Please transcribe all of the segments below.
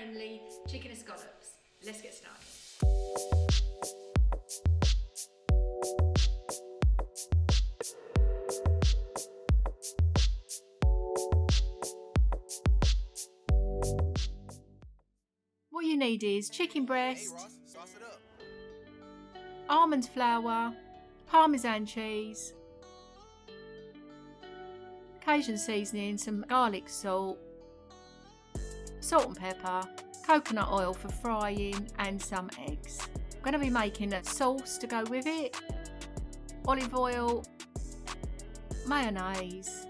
keto-friendly chicken escalopes. Let's get started. What you need is chicken breast, Hey Ross, sauce it up. almond flour, parmesan cheese, Cajun seasoning, some garlic salt, salt and pepper, coconut oil for frying, and some eggs. I'm going to be making a sauce to go with it: olive oil, mayonnaise,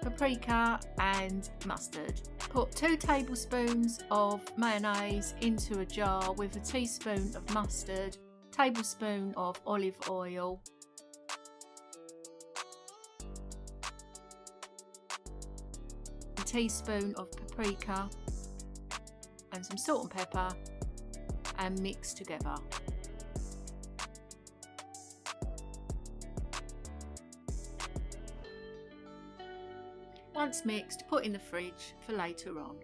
paprika and mustard. Put 2 tablespoons of mayonnaise into a jar with a teaspoon of mustard, tablespoon of olive oil, a teaspoon of paprika and some salt and pepper, and mix together. Once mixed, put in the fridge for later on.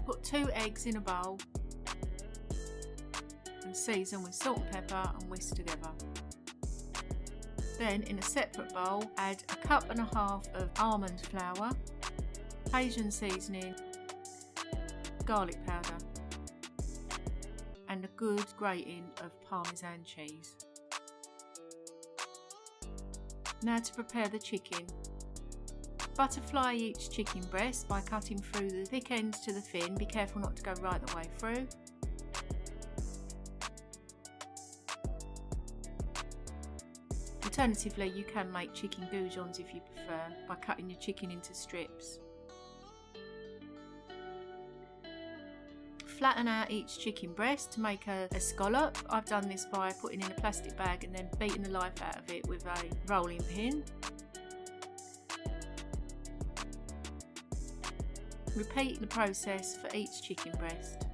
Put 2 eggs in a bowl and season with salt and pepper and whisk together. Then in a separate bowl, add 1.5 cups of almond flour, Cajun seasoning, garlic powder, and a good grating of parmesan cheese. Now to prepare the chicken. Butterfly each chicken breast by cutting through the thick ends to the thin. Be careful not to go right the way through. Alternatively, you can make chicken goujons if you prefer, by cutting your chicken into strips. Flatten out each chicken breast to make a escalope. I've done this by putting in a plastic bag and then beating the life out of it with a rolling pin. Repeat the process for each chicken breast.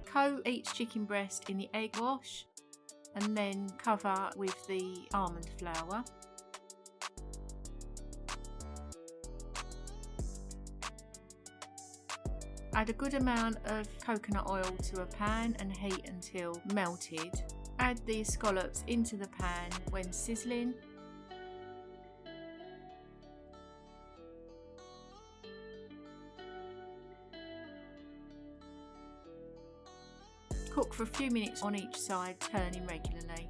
Coat each chicken breast in the egg wash and then cover with the almond flour. Add a good amount of coconut oil to a pan and heat until melted. Add the escalopes into the pan when sizzling. Cook for a few minutes on each side, turning regularly.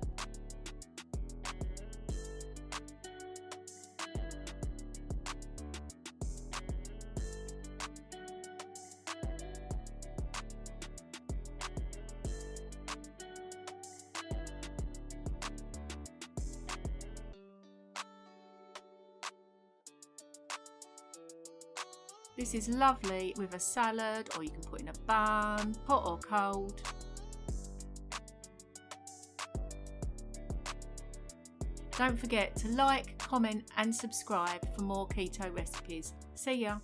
This is lovely with a salad, or you can put in a bun, hot or cold. Don't forget to like, comment and subscribe for more keto recipes. See ya!